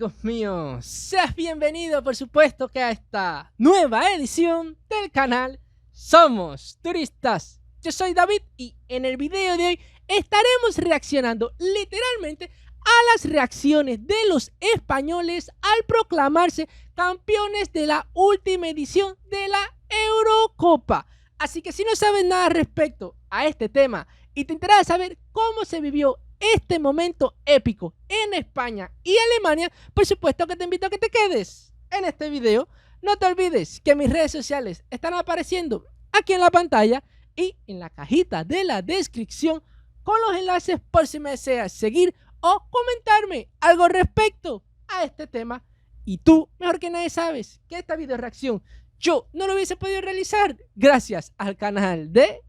fanáticos míos, seas bienvenido por supuesto que a esta nueva edición del canal Somos Turistas. Yo soy David y en el video de hoy estaremos reaccionando literalmente a las reacciones de los españoles al proclamarse campeones de la última edición de la Eurocopa. Así que si no sabes nada respecto a este tema y te interesa saber cómo se vivió este momento épico en España y Alemania, por supuesto que te invito a que te quedes en este video. No te olvides que mis redes sociales están apareciendo aquí en la pantalla y en la cajita de la descripción con los enlaces por si me deseas seguir o comentarme algo respecto a este tema. Y tú, mejor que nadie, sabes que esta video reacción yo no lo hubiese podido realizar gracias al canal de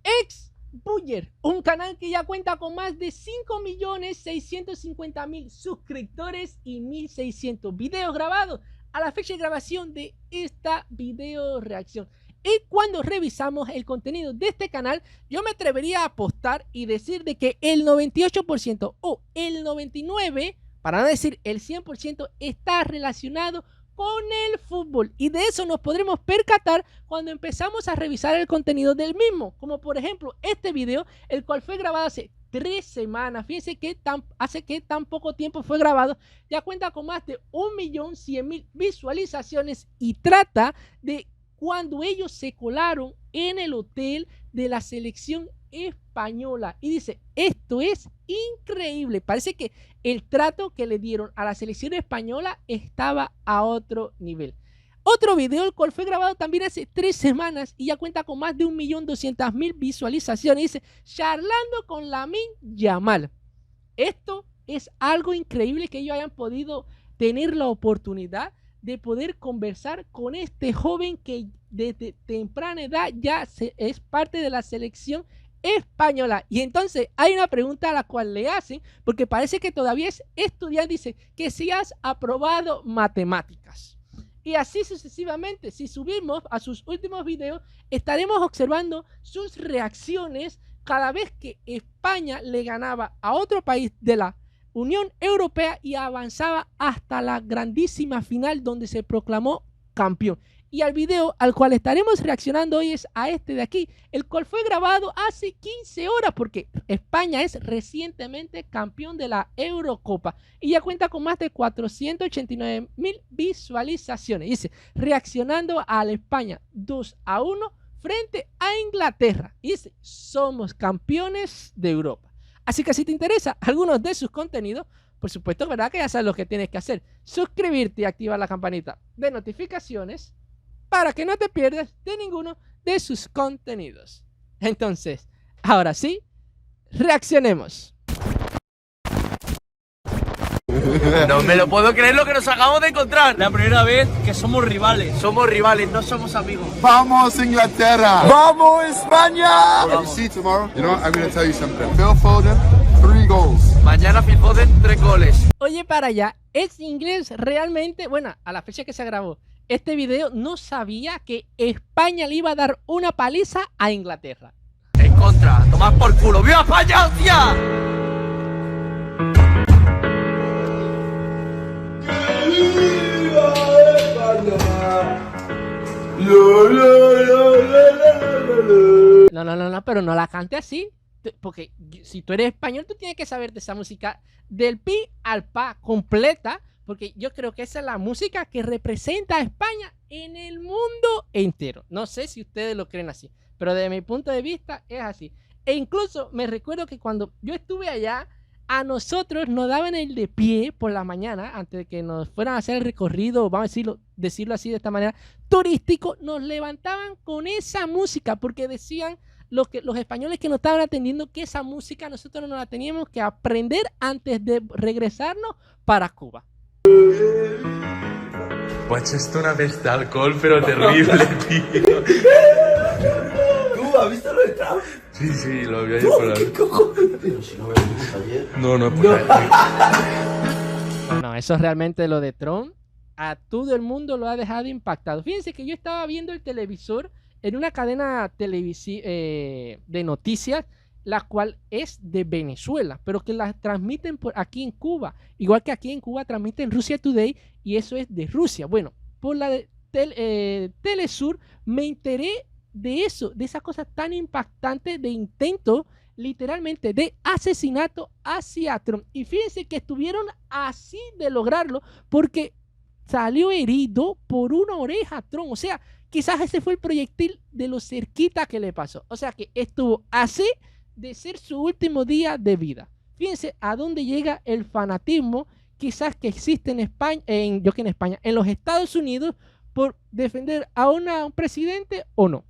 Xbuyer, un canal que ya cuenta con más de 5.650.000 suscriptores y 1.600 videos grabados a la fecha de grabación de esta video reacción. Y cuando revisamos el contenido de este canal, yo me atrevería a apostar y decir de que el 98% o el 99%, para no decir el 100%, está relacionado con el fútbol, y de eso nos podremos percatar cuando empezamos a revisar el contenido del mismo, como por ejemplo este video, el cual fue grabado hace 3 semanas. Fíjense que hace que tan poco tiempo fue grabado, ya cuenta con más de 1.100.000 visualizaciones y trata de cuando ellos se colaron en el hotel de la selección española, y dice: esto es increíble. Parece que el trato que le dieron a la selección española estaba a otro nivel. Otro video, el cual fue grabado también hace 3 semanas y ya cuenta con más de 1.200.000 visualizaciones, dice: charlando con Lamine Yamal. Esto es algo increíble que ellos hayan podido tener la oportunidad de poder conversar con este joven que desde temprana edad ya es parte de la selección española. Y entonces hay una pregunta a la cual le hacen, porque parece que todavía es estudiante, dice que si has aprobado matemáticas. Y así sucesivamente. Si subimos a sus últimos videos, estaremos observando sus reacciones cada vez que España le ganaba a otro país de la Unión Europea y avanzaba hasta la grandísima final donde se proclamó campeón. Y al video al cual estaremos reaccionando hoy es a este de aquí, el cual fue grabado hace 15 horas porque España es recientemente campeón de la Eurocopa y ya cuenta con más de 489.000 visualizaciones. Dice: reaccionando a la España 2-1 frente a Inglaterra. Y dice: somos campeones de Europa. Así que si te interesa algunos de sus contenidos, por supuesto, ¿verdad? Que ya sabes lo que tienes que hacer: suscribirte y activar la campanita de notificaciones para que no te pierdas de ninguno de sus contenidos. Entonces, ahora sí, reaccionemos. No me lo puedo creer lo que nos acabamos de encontrar. La primera vez que somos rivales. Somos rivales, no somos amigos. Vamos Inglaterra! Vamos España! You see tomorrow, you know what, I'm going to tell you something. Phil Foden, 3 goals. Mañana Phil Foden, 3 goles. Oye, para allá, es inglés realmente. Bueno, a la fecha que se grabó este video, no sabía que España le iba a dar una paliza a Inglaterra. En contra, tomad por culo. ¡Viva España, hostia! No, pero no la cante así, porque si tú eres español, tú tienes que saberte esa música del pi al pa completa, porque yo creo que esa es la música que representa a España en el mundo entero. No sé si ustedes lo creen así, pero desde mi punto de vista es así. E incluso me recuerdo que cuando yo estuve allá, a nosotros nos daban el de pie por la mañana, antes de que nos fueran a hacer el recorrido, vamos a decirlo así de esta manera, turístico. Nos levantaban con esa música porque decían los españoles que nos estaban atendiendo que esa música nosotros no la teníamos que aprender antes de regresarnos para Cuba. Pues esto es una vez de alcohol, pero terrible, tío. ¿Tú has visto lo de Trump? Sí, lo vi ayer por la... ¿Qué cojones? Pero si no me lo vimos ayer. No, pues... No, eso es realmente lo de Trump. A todo el mundo lo ha dejado impactado. Fíjense que yo estaba viendo el televisor en una cadena de noticias la cual es de Venezuela, pero que la transmiten por aquí en Cuba, igual que aquí en Cuba transmiten Russia Today y eso es de Rusia. Bueno, por la de Telesur me enteré de eso, de esa cosa tan impactante de intento literalmente de asesinato hacia Trump. Y fíjense que estuvieron así de lograrlo porque salió herido por una oreja Trump. O sea, quizás ese fue el proyectil de lo cerquita que le pasó. O sea que estuvo así de ser su último día de vida. Fíjense a dónde llega el fanatismo quizás que existe en España, en los Estados Unidos por defender a un presidente o no.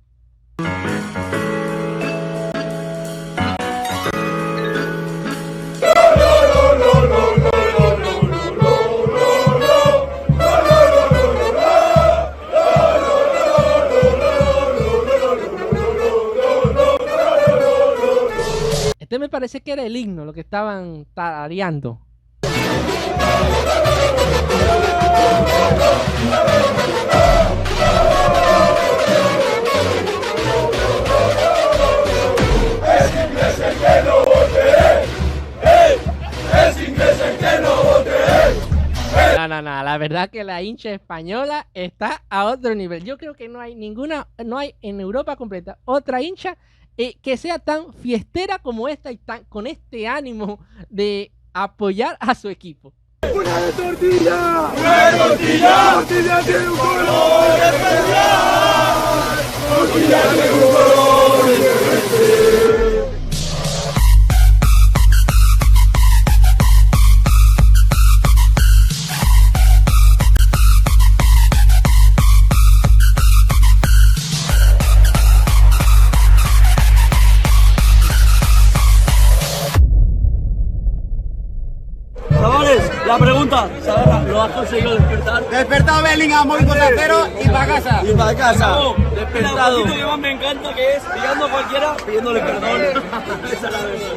Este me parece que era el himno, lo que estaban tarareando. No, la verdad que la hincha española está a otro nivel. Yo creo que no hay en Europa completa otra hincha que sea tan fiestera como esta y con este ánimo de apoyar a su equipo. ¡Una tortilla! ¡Una tortilla! ¡Tortilla tiene un color especial! ¡Tortilla tiene un color diferente! La pregunta, ¿lo has conseguido despertar? Despertado Bellingham, muy 2-0 y para casa. Y para casa. No, Despertado. Lo que más me encanta que es pillando a cualquiera, pidiéndole perdón. Esa es la verdad.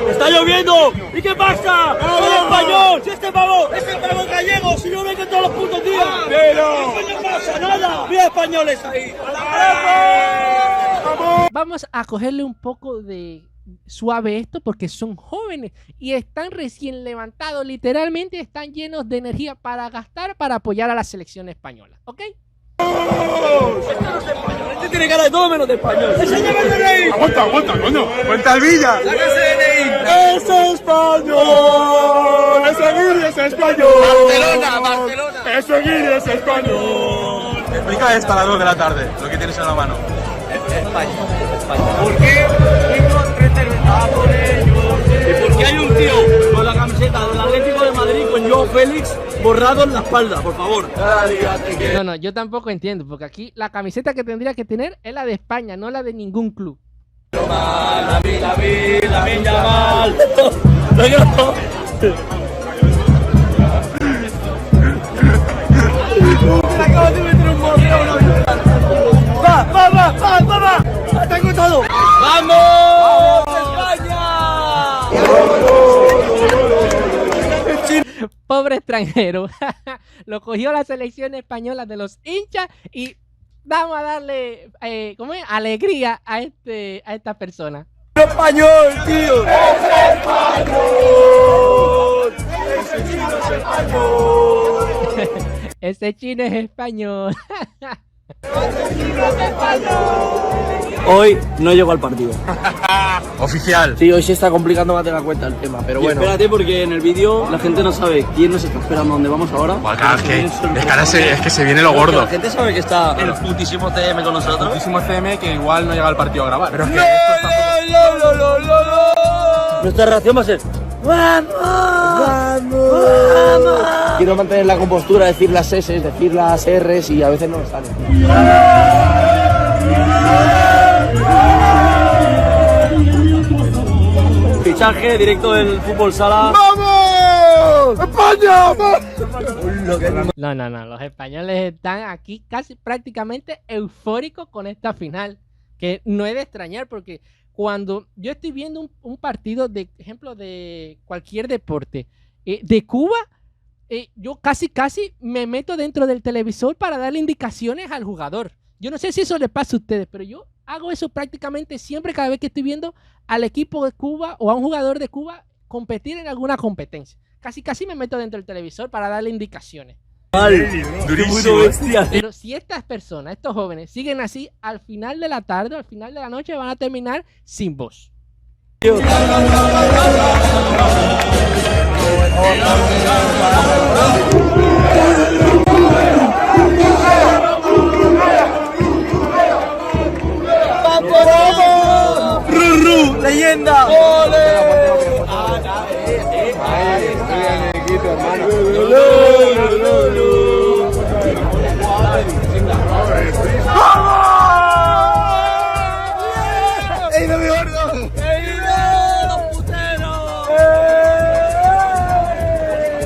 ¡Está lloviendo! ¿Y qué pasa? ¡El español! ¡Si este pavo es gallego! ¡Si yo vengo todos los putos días! ¡Pero! ¡No pasa nada! ¡Mira españoles ahí! Vamos a cogerle un poco de suave esto porque son jóvenes y están recién levantados, literalmente están llenos de energía para gastar para apoyar a la selección española, ¿ok? Este tiene cara de todo menos de español. ¡Enséñame el DNI! Aguanta, coño. Cuenta el Villa. ¡Sácase el DNI! ¡Es español! ¡Es Aguirre, es español! Barcelona. ¡Es Aguirre, es español! Explica esta a las 2 de la tarde, lo que tienes en la mano. España. ¿Por qué hemos reservado ellos? ¿Y por qué hay un tío con la camiseta del Atlético de Madrid con Joao Félix borrado en la espalda, por favor? No, yo tampoco entiendo, porque aquí la camiseta que tendría que tener es la de España, no la de ningún club. La Yamal. Me acabas de meter un morreo, no. ¡Va! ¡Está encontrado! ¡Vamos! ¡España! Pobre extranjero, lo cogió la selección española de los hinchas y vamos a darle alegría a esta persona. ¡Español, tío! ¡Es español! ¡Ese chino es español! Ese chino es español. Hoy no llego al partido. Oficial. Sí, hoy se está complicando más de la cuenta el tema, pero bueno. Espérate, porque en el vídeo la gente no sabe quién nos está esperando, dónde vamos ahora. Es que se viene lo gordo. La gente sabe que está el putísimo TM con nosotros. Muchísimo CM que igual no llega al partido a grabar. Pero es que Nuestra reacción va a ser ¡vamos! Quiero mantener la compostura, decir las S, decir las R's y a veces no me sale. Fichaje directo del fútbol sala. ¡Vamos! ¡España! No, los españoles están aquí casi prácticamente eufóricos con esta final, que no es de extrañar porque cuando yo estoy viendo un partido de ejemplo de cualquier deporte de Cuba, yo casi me meto dentro del televisor para darle indicaciones al jugador. Yo no sé si eso le pasa a ustedes, pero yo hago eso prácticamente siempre cada vez que estoy viendo al equipo de Cuba o a un jugador de Cuba competir en alguna competencia. Casi me meto dentro del televisor para darle indicaciones. Durísimo. Pero si estas personas, estos jóvenes, siguen así, al final de la tarde, al final de la noche van a terminar sin voz. ¡Rurru! ¡Leyenda!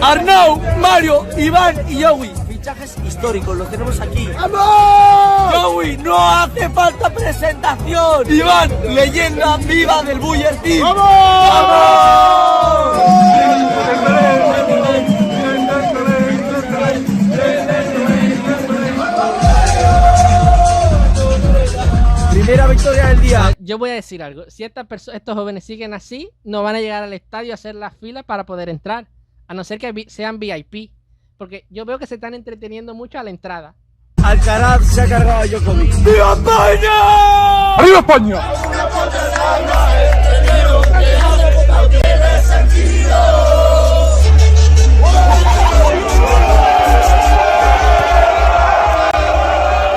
Arnau, Mario, Iván y Yowi. Fichajes históricos, los tenemos aquí. ¡Vamos! Yowi, no hace falta presentación. Iván, leyenda viva del Buller Team. ¡Vamos! Primera victoria del día. Yo voy a decir algo. Si estos jóvenes siguen así, no van a llegar al estadio a hacer las filas para poder entrar. A no ser que sean VIP. Porque yo veo que se están entreteniendo mucho a la entrada. Alcaraz se ha cargado a Djokovic. ¡Viva España! ¡Arriba España!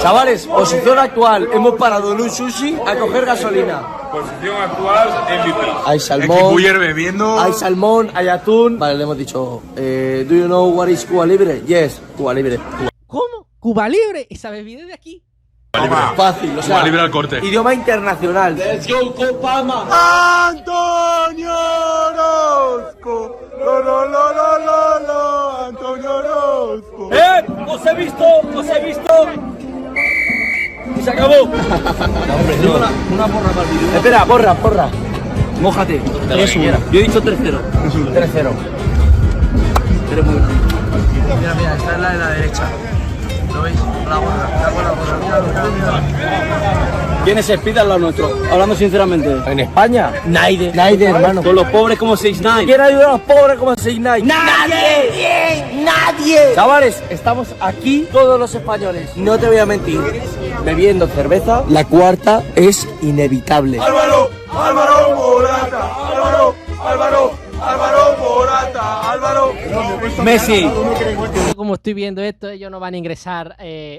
Chavales, posición actual. Hemos parado en un sushi a coger gasolina. Posición actual, MVP. Hay salmón. Aquí Buller bebiendo. Hay salmón, hay atún. Vale, le hemos dicho, ¿do you know what is Cuba Libre? Yes, Cuba Libre. ¿Cómo? Cuba Libre. Esa bebida es de aquí. Fácil, o sea, Libre al corte. idioma internacional. Let's go, Copama. Antonio Orozco. Lo, Antonio Orozco. Os he visto. Y se acabó. Una porra para el vídeo. Espera, porra. Mójate. Eso. Yo he dicho 3-0. 3-0. Eres muy bueno. Mira, esta es la de la derecha. ¿Lo veis? La gorra, mira. ¿Quién es Speed al lado nuestro? Hablando sinceramente. ¿En España? Naide, hermano. Con los pobres como 6ix9ine. ¿Quién ayuda a los pobres como 6ix9ine? ¡Nadie! Chavales, estamos aquí todos los españoles. No te voy a mentir. Bebiendo cerveza, la cuarta es inevitable. Álvaro Morata. Messi. Como estoy viendo esto, ellos no van a ingresar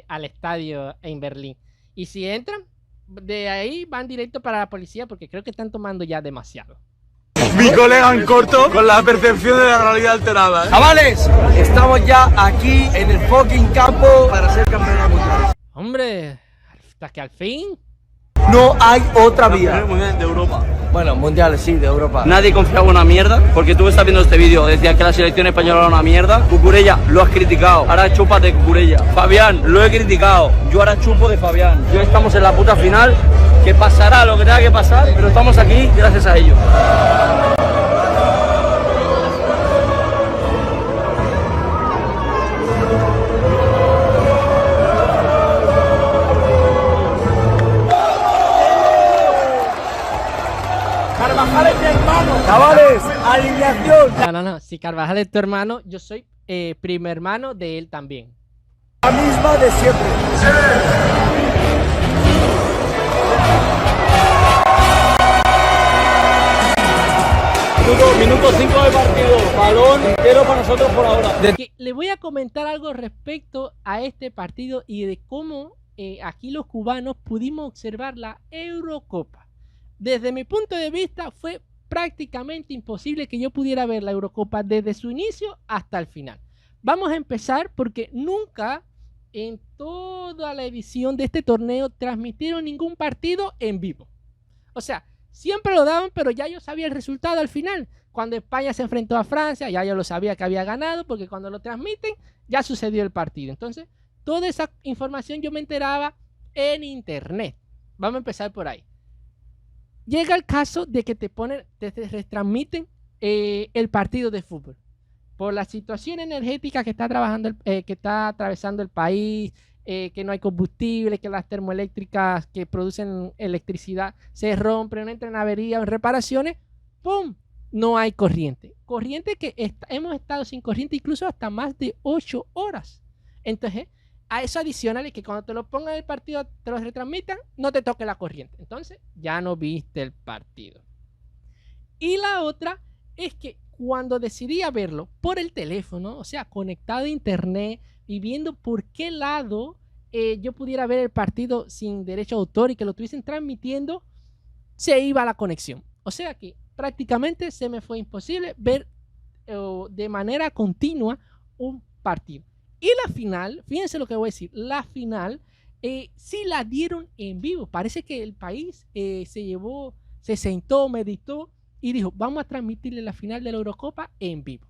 al estadio en Berlín. Y si entran, de ahí van directo para la policía porque creo que están tomando ya demasiado. Mi colega en corto con la percepción de la realidad alterada. Chavales, estamos ya aquí en el fucking campo para ser campeones mundiales. Hombre, hasta que al fin. No hay otra vía. De Europa. Bueno, mundiales sí, de Europa. Nadie confiaba en una mierda, porque tú estás viendo este vídeo, decías que la selección española era una mierda. Cucurella, lo has criticado, ahora chupas de Cucurella. Fabián, lo he criticado, yo ahora chupo de Fabián. Yo estamos en la puta final, que pasará lo que tenga que pasar, pero estamos aquí gracias a ellos. Chavales, alineación. No. Si Carvajal es tu hermano, yo soy primo hermano de él también. La misma de siempre. Minuto 5 de partido, balón entero para nosotros por ahora. Le voy a comentar algo respecto a este partido y de cómo aquí los cubanos pudimos observar la Eurocopa. Desde mi punto de vista fue prácticamente imposible que yo pudiera ver la Eurocopa desde su inicio hasta el final. Vamos a empezar porque nunca en toda la edición de este torneo transmitieron ningún partido en vivo. O sea, siempre lo daban, pero ya yo sabía el resultado al final. Cuando España se enfrentó a Francia, ya yo lo sabía que había ganado, porque cuando lo transmiten, ya sucedió el partido. Entonces, toda esa información yo me enteraba en internet. Vamos a empezar por ahí. Llega el caso de que te retransmiten el partido de fútbol. Por la situación energética que está atravesando el país, que no hay combustible, que las termoeléctricas que producen electricidad se rompen, entran en avería o en reparaciones, ¡pum! No hay corriente. Corriente que hemos estado sin corriente incluso hasta más de 8 horas. Entonces, a eso adicional que cuando te lo pongan en el partido, te lo retransmitan, no te toque la corriente. Entonces, ya no viste el partido. Y la otra es que cuando decidí verlo por el teléfono, o sea, conectado a internet y viendo por qué lado yo pudiera ver el partido sin derecho a autor y que lo estuviesen transmitiendo, se iba la conexión. O sea que prácticamente se me fue imposible ver de manera continua un partido. Y la final, fíjense lo que voy a decir, la final sí la dieron en vivo. Parece que el país se sentó, meditó y dijo, vamos a transmitirle la final de la Eurocopa en vivo.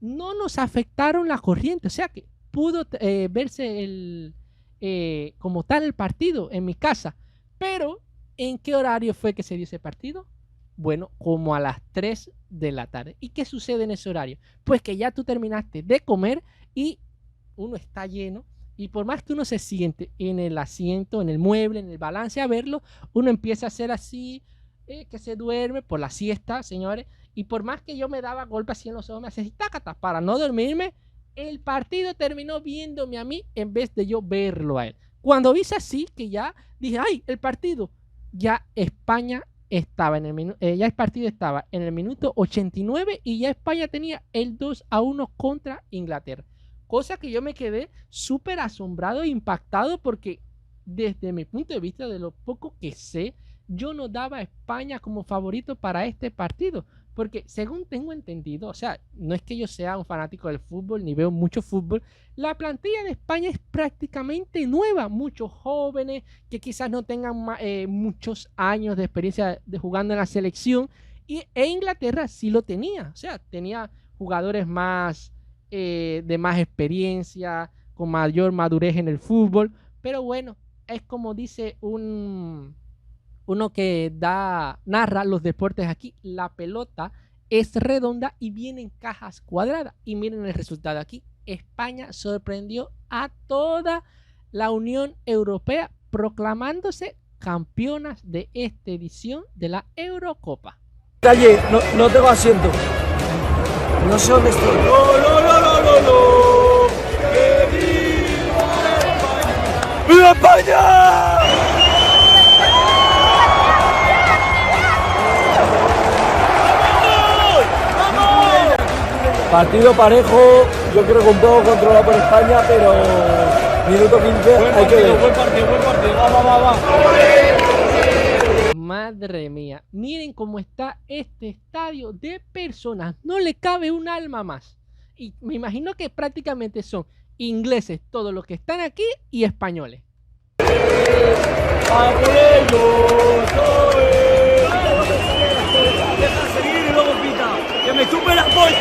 No nos afectaron la corriente, o sea que pudo verse como tal el partido en mi casa. Pero, ¿en qué horario fue que se dio ese partido? Bueno, como a las 3 de la tarde. ¿Y qué sucede en ese horario? Pues que ya tú terminaste de comer y uno está lleno. Y por más que uno se siente en el asiento, en el mueble, en el balance a verlo, uno empieza a hacer así, que se duerme por la siesta, señores. Y por más que yo me daba golpes así en los ojos, me hacía tácata para no dormirme, el partido terminó viéndome a mí en vez de yo verlo a él. Cuando vi así, que ya dije, ¡ay, el partido! Ya España estaba en el partido estaba en el minuto 89 y ya España tenía el 2-1 contra Inglaterra. Cosa que yo me quedé súper asombrado e impactado porque desde mi punto de vista, de lo poco que sé, yo no daba a España como favorito para este partido. Porque según tengo entendido, o sea, no es que yo sea un fanático del fútbol ni veo mucho fútbol, la plantilla de España es prácticamente nueva. Muchos jóvenes que quizás no tengan muchos años de experiencia de jugando en la selección. E Inglaterra sí lo tenía, o sea, tenía jugadores más de más experiencia, con mayor madurez en el fútbol. Pero bueno, es como dice uno que narra los deportes aquí, la pelota es redonda y viene en cajas cuadradas. Y miren el resultado aquí. España sorprendió a toda la Unión Europea proclamándose campeonas de esta edición de la Eurocopa. Calle, no tengo asiento. No sé dónde estoy. ¡Viva España! Partido parejo, yo creo que un poco controlado por España, pero minuto 15 hay que ver. Buen partido, va. Madre mía, miren cómo está este estadio de personas, no le cabe un alma más. Y me imagino que prácticamente son ingleses todos los que están aquí y españoles. Deja seguir y luego pita. Que me chupe la polla.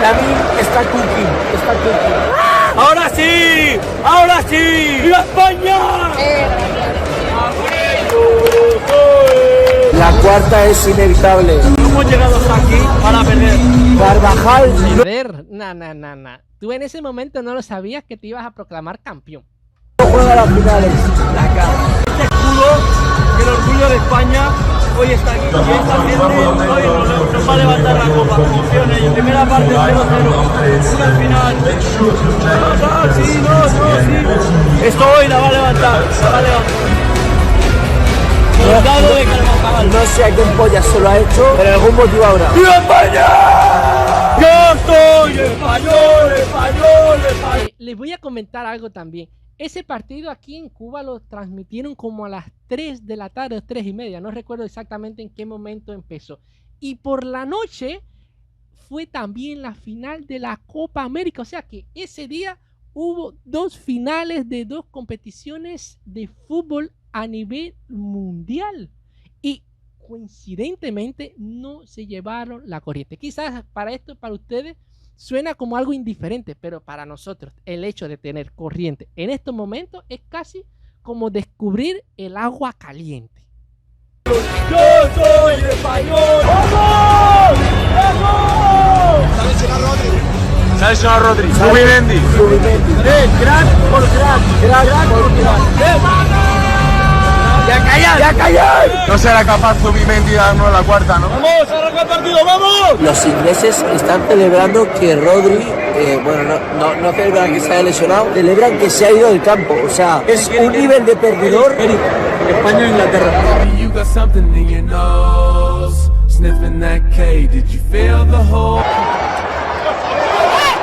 Lamine está cooking. ¡Ahora sí! ¡Viva España! La cuarta es inevitable. Hemos llegado hasta aquí para perder. Carvajal. Nah. Tú en ese momento no lo sabías que te ibas a proclamar campeón. No juega las finales. Este escudo, el orgullo de España, hoy está aquí. Y esta gente hoy nos va a levantar la copa. Confío en ellos. Primera parte 0-0. Una final. Sí. Esto hoy la va a levantar. Soldado de Carvajal. No sé a qué polla se lo ha hecho, pero algún motivo habrá. ¡Viva España! ¡Yo soy español! Les voy a comentar algo también. Ese partido aquí en Cuba lo transmitieron como a las 3 de la tarde, 3:30. No recuerdo exactamente en qué momento empezó. Y por la noche fue también la final de la Copa América. O sea que ese día hubo 2 finales de 2 competiciones de fútbol a nivel mundial. Y coincidentemente no se llevaron la corriente. Quizás para ustedes suena como algo indiferente, pero para nosotros el hecho de tener corriente en estos momentos es casi como descubrir el agua caliente. Yo soy español. ¡Vamos! ¡Vamos! Se ha lesionado Rodri. Zubimendi. Crack por crack. Crack por crack. ¡Ya callar! No será capaz Zubimendi de darnos la cuarta, ¿no? ¡Vamos! ¡Arranca el partido! ¡Vamos! Los ingleses están celebrando que Rodri, no celebran que se haya lesionado, celebran que se ha ido del campo. O sea, es un nivel de perdedor. España-Inglaterra. You got something in your nose, sniffing that K. Did you feel the hole?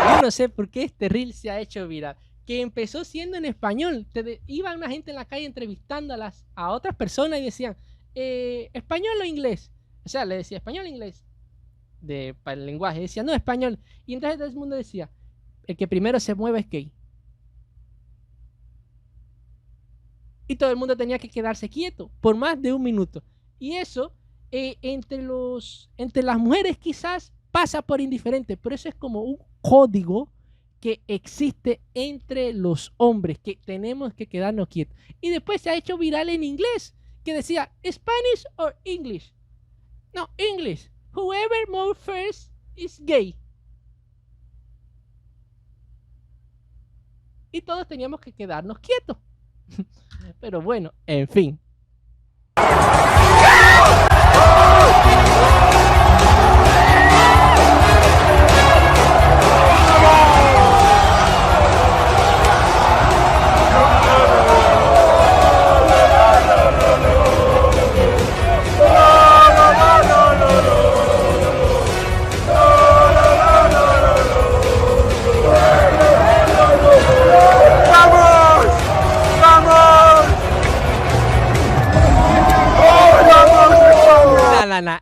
Yo no sé por qué este reel se ha hecho viral. Que empezó siendo en español. Iba una gente en la calle entrevistando a otras personas y decían, ¿español o inglés? O sea, le decía español o inglés. Para el lenguaje. Decía, no, español. Y entonces todo el mundo decía, el que primero se mueve es gay. Y todo el mundo tenía que quedarse quieto por más de un minuto. Y eso, entre las mujeres quizás pasa por indiferente, pero eso es como un código que existe entre los hombres, que tenemos que quedarnos quietos. Y después se ha hecho viral en inglés, que decía, Spanish or English. No, English. Whoever moves first is gay. Y todos teníamos que quedarnos quietos. Pero bueno, en fin.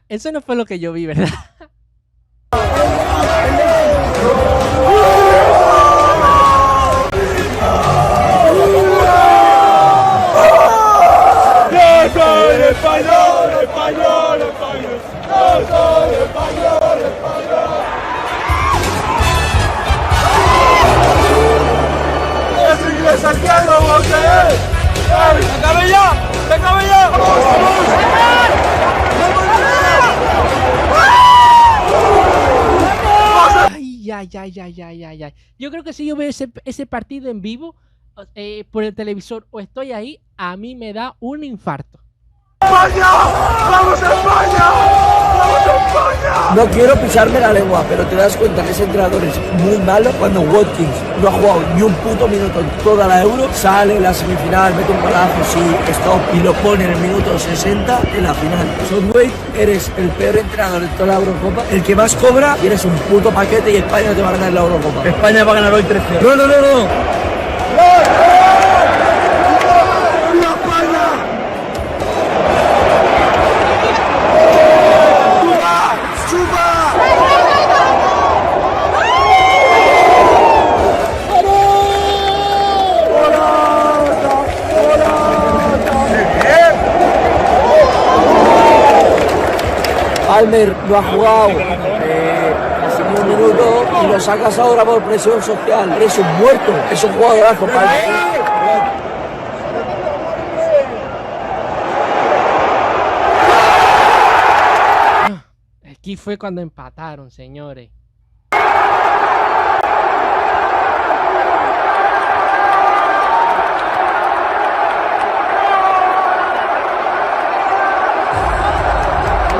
Eso no fue lo que yo vi, ¿verdad? ¡Yo soy español, español, español! ¡Yo soy español, español! ¡Es inglés aquí, no qué es! ¡Se acabe ya! ¡Se acabe ya! Ay. Yo creo que si yo veo ese partido en vivo por el televisor o estoy ahí, a mí me da un infarto. ¡España! ¡Vamos a España! ¡Vamos a España! No quiero pisarme la lengua, pero te das cuenta que ese entrenador es muy malo cuando Watkins no ha jugado ni un puto minuto en toda la Euro, sale en la semifinal, mete un golazo, sí, stop, y lo pone en el minuto 60 en la final. Southgate, eres el peor entrenador de toda la Eurocopa, el que más cobra, y eres un puto paquete y España no te va a ganar la Eurocopa. España va a ganar hoy 3-0. No. Palmer no ha jugado casi ni un minuto y lo sacas ahora por presión social. Eres un muerto, es un jugadorazo, Palmer. Aquí fue cuando empataron, señores.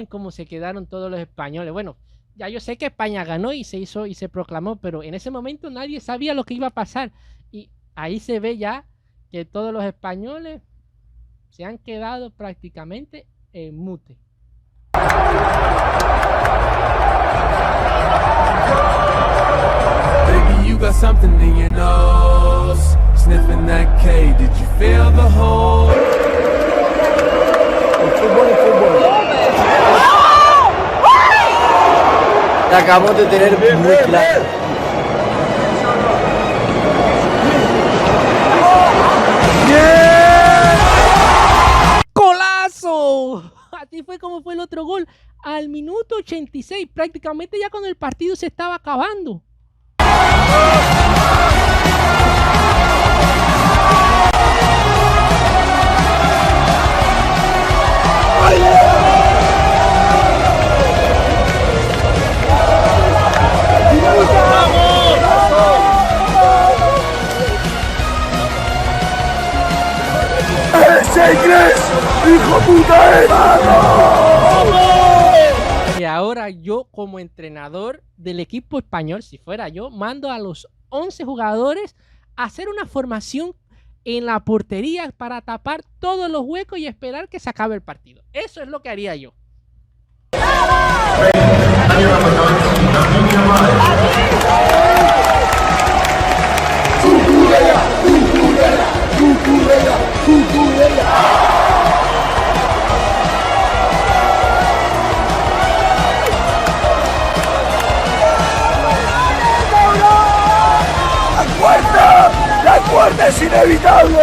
Cómo se quedaron todos los españoles. Bueno, ya yo sé que España ganó y se hizo y se proclamó, pero en ese momento nadie sabía lo que iba a pasar. Y ahí se ve ya que todos los españoles se han quedado prácticamente en mute. Baby, you got something in your nose, sniffing that K. Did you feel the hole? La acabamos de tener muy clara. ¡Golazo! Así fue como fue el otro gol. Al minuto 86, prácticamente ya cuando el partido se estaba acabando. ¡Ay! sé inglés, hijo puta, Y ahora yo, como entrenador del equipo español, si fuera yo, mando a los 11 jugadores a hacer una formación en la portería para tapar todos los huecos y esperar que se acabe el partido. Eso es lo que haría yo. ¡La cuarta es inevitable!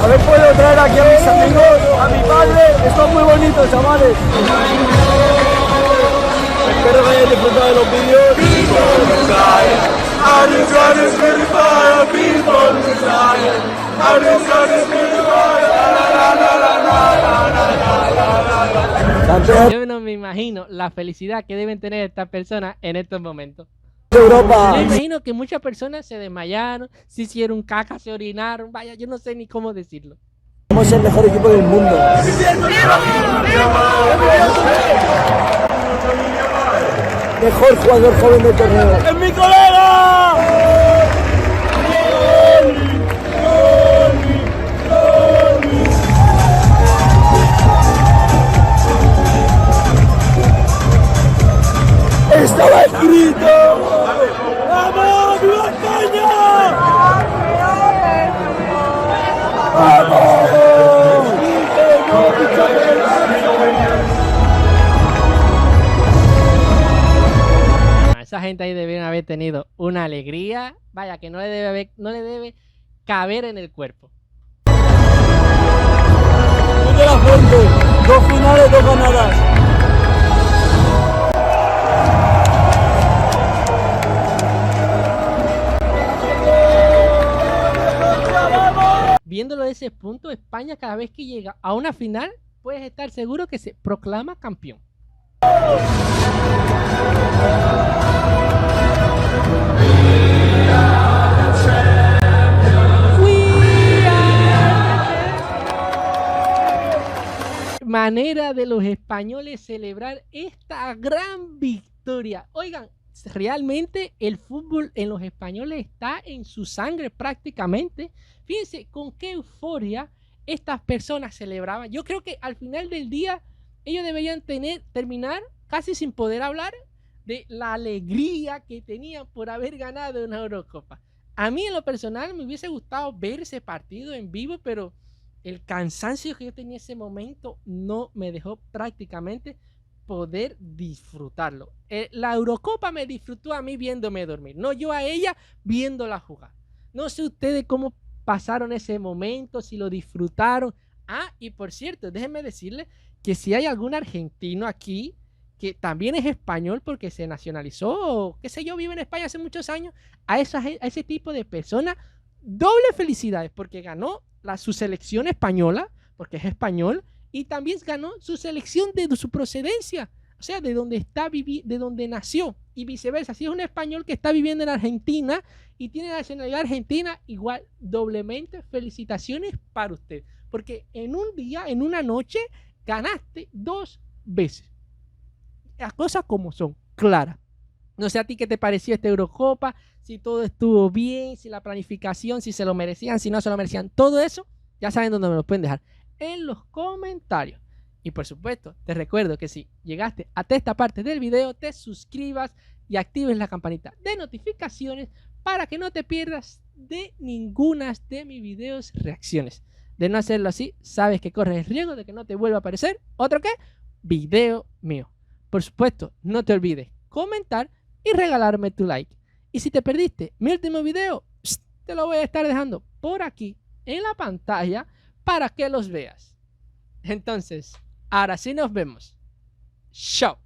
A ver, puedo traer aquí a mis amigos, a mi padre. Esto es muy bonito, chavales. Espero que hayáis disfrutado de los vídeos. Yo no me imagino la felicidad que deben tener estas personas en estos momentos. Europa. Me imagino que muchas personas se desmayaron, se hicieron caca, se orinaron. Vaya, yo no sé ni cómo decirlo. Somos el mejor equipo del mundo. Mejor jugador joven del torneo. ¡Es mi colega! ¡Estaba escrito! ¡Vamos! ¡Viva España! ¡Vamos! Esa gente ahí debieron haber tenido una alegría, vaya, que no le debe caber en el cuerpo. De la Fuente, 2 finales, 2 ganadas. Viéndolo desde ese punto, España cada vez que llega a una final, puedes estar seguro que se proclama campeón. Manera de los españoles celebrar esta gran victoria. Oigan, realmente el fútbol en los españoles está en su sangre prácticamente. Fíjense con qué euforia estas personas celebraban. Yo creo que al final del día ellos deberían terminar casi sin poder hablar de la alegría que tenían por haber ganado una Eurocopa. A mí en lo personal me hubiese gustado ver ese partido en vivo, pero el cansancio que yo tenía en ese momento no me dejó prácticamente poder disfrutarlo. La Eurocopa me disfrutó a mí viéndome dormir, no yo a ella viéndola jugar. No sé ustedes cómo pasaron ese momento, si lo disfrutaron. Ah, y por cierto, déjenme decirles que si hay algún argentino aquí que también es español porque se nacionalizó o qué sé yo, vive en España hace muchos años, a ese tipo de personas, doble felicidades porque ganó su selección española, porque es español, y también ganó su selección de su procedencia, o sea, de donde de donde nació, y viceversa. Si es un español que está viviendo en Argentina y tiene nacionalidad argentina, igual doblemente felicitaciones para usted, porque en un día, en una noche, ganaste 2 veces. Las cosas como son, claras. No sé a ti qué te pareció esta Eurocopa, si todo estuvo bien, si la planificación, si se lo merecían, si no se lo merecían. Todo eso, ya saben dónde me lo pueden dejar, en los comentarios. Y por supuesto, te recuerdo que si llegaste hasta esta parte del video, te suscribas y actives la campanita de notificaciones para que no te pierdas de ninguna de mis videos reacciones. De no hacerlo así, sabes que corres el riesgo de que no te vuelva a aparecer otro ¿qué? Video mío. Por supuesto, no te olvides comentar y regalarme tu like. Y si te perdiste mi último video, te lo voy a estar dejando por aquí en la pantalla para que los veas. Entonces, ahora sí nos vemos. Chao.